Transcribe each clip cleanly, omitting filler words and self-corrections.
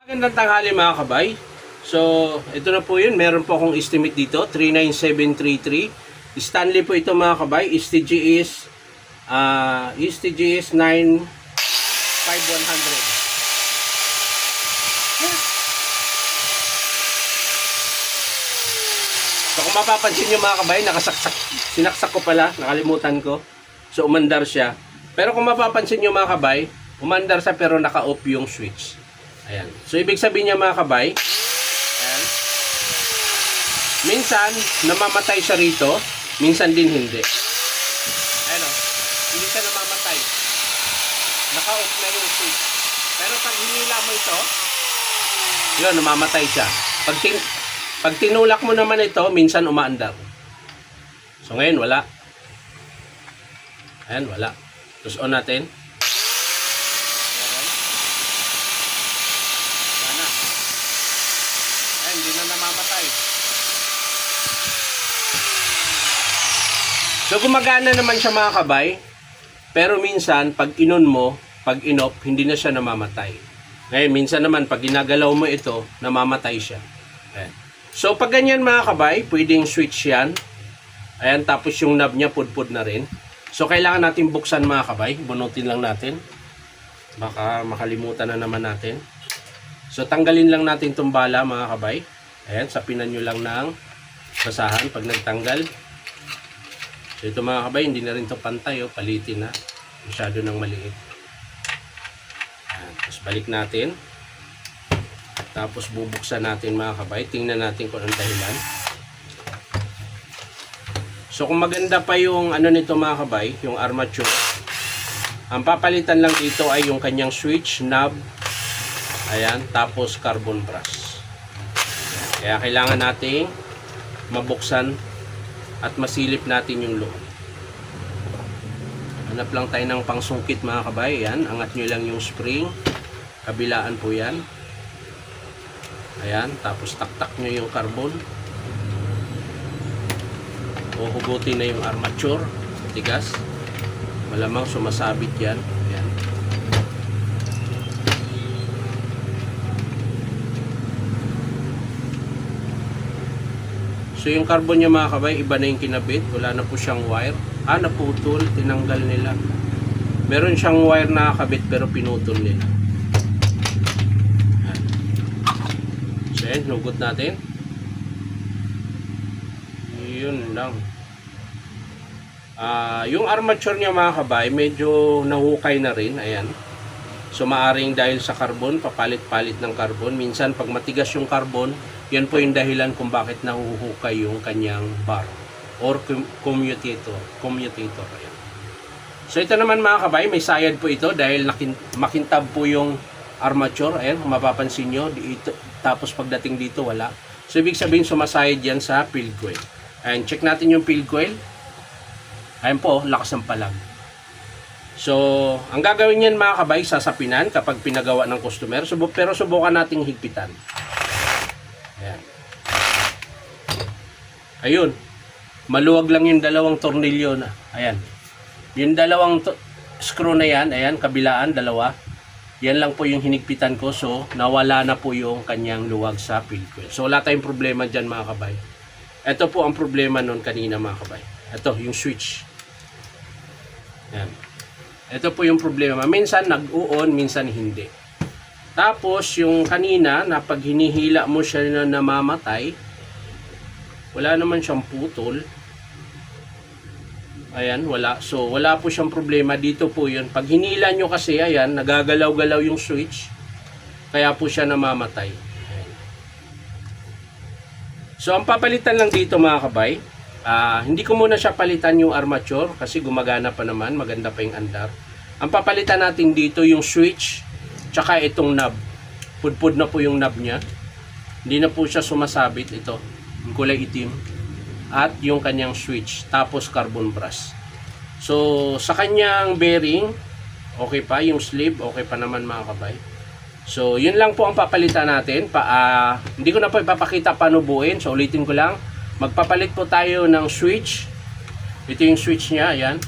Magandang tanghali mga kabay. So, ito na po yun. Meron po akong estimate dito. 39733. Stanley po ito mga kabay. STG is 95100. So, kung mapapansin nyo mga kabay, sinaksak ko pala. Nakalimutan ko. So, umandar siya. Pero kung mapapansin nyo mga kabay, umandar siya pero naka-off yung switch. Ayan. So, ibig sabihin niya mga kabay, ayan, minsan, namamatay siya rito, minsan din hindi. Ayan o, hindi siya namamatay. Naka-off na yung switch. Pero pag hinila mo ito, yun, namamatay siya. Pag tinulak mo naman ito, minsan umaandar. So, ngayon, wala. Ayan, wala. Tapos on natin. Hindi na namamatay. So gumagana naman siya mga kabay, pero minsan pag inon mo, pag inop, hindi na siya namamatay. Ngayon minsan naman pag ginagalaw mo ito, namamatay siya. Ayan. So pag ganyan mga kabay, pwedeng switch yan. Ayan, tapos yung knob niya pudpud na rin. So kailangan natin buksan mga kabay, bunutin lang natin. Baka makalimutan na naman natin. So tanggalin lang natin itong bala mga kabay. Ayan, sapinan nyo lang ng basahan pag nagtanggal. So ito mga kabay, hindi na rin ito pantay. Palitin na. Masyado nang maliit. Ayan, tapos balik natin. Tapos bubuksan natin mga kabay. Tingnan natin kung anong dahilan. So kung maganda pa yung ano nito mga kabay, yung armature, ang papalitan lang dito ay yung kanyang switch, knob. Ayan, tapos carbon brush. Kaya kailangan nating mabuksan at masilip natin yung loob. Hanap lang tayo ng pangsungkit mga kabay. Ayan, angat nyo lang yung spring. Kabilaan po yan. Ayan, tapos taktak nyo yung carbon. Huhugutin na yung armature. Tigas. Malamang sumasabit yan. Ayan. So yung carbon niya mga kabay, iba na yung kinabit. Wala na po siyang wire. Naputol. Tinanggal nila. Meron siyang wire na nakakabit pero pinutol nila. Ayan. So yan, hugot natin. Yun lang. Yung armature niya mga kabay, medyo nahukay na rin. Ayan. So maaring dahil sa carbon, papalit-palit ng carbon. Minsan pag matigas yung carbon, yan po yung dahilan kung bakit nahuhukay yung kanyang bar or commutator. Ayan. So ito naman mga kabay, may sayad po ito dahil makintab po yung armature. Ayan, kung mapapansin nyo, dito, tapos pagdating dito wala. So ibig sabihin sumasayad yan sa field coil. Ayan, check natin yung field coil. Ayan po, lakas ng palag. So, ang gagawin niyan mga kabay, sasapinan kapag pinagawa ng customer. Pero subukan nating higpitan. Ayan. Ayun. Maluwag lang yung dalawang tornilyo na. Ayan. Yung dalawang screw na yan, ayan, kabilaan, dalawa. Yan lang po yung hinigpitan ko. So, nawala na po yung kanyang luwag sa field coil. So, wala tayong problema dyan mga kabay. Ito po ang problema nun kanina mga kabay. Ito, yung switch. Ayan. Ito po yung problema. Minsan nag-uon, minsan hindi. Tapos yung kanina na pag hinihila mo siya na namamatay, wala naman siyang putol. Ayan, wala. So wala po siyang problema. Dito po yun. Pag hinila nyo kasi, ayan, nagagalaw-galaw yung switch. Kaya po siya namamatay. Ayan. So ang papalitan lang dito mga kabay, hindi ko muna siya palitan yung armature kasi gumagana pa naman, maganda pa yung andar. Ang papalitan natin dito yung switch tsaka itong knob. Pudpud na po yung knob niya. Hindi na po siya sumasabit ito. Yung kulay itim. At yung kanyang switch. Tapos carbon brush. So sa kanyang bearing, okay pa. Yung sleeve, okay pa naman mga kabay. So yun lang po ang papalitan natin. Hindi ko na po ipapakita paano buuin. So ulitin ko lang. Magpapalit po tayo ng switch. Ito yung switch niya. Ayan.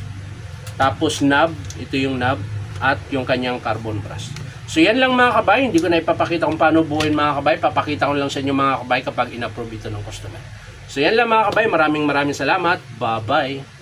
Tapos knob. Ito yung knob. At yung kanyang carbon brush. So yan lang mga kabay, hindi ko na ipapakita kung paano buuin mga kabay, papakita ko lang sa inyo mga kabay kapag in-approve ito ng customer. So yan lang mga kabay, maraming salamat, bye bye.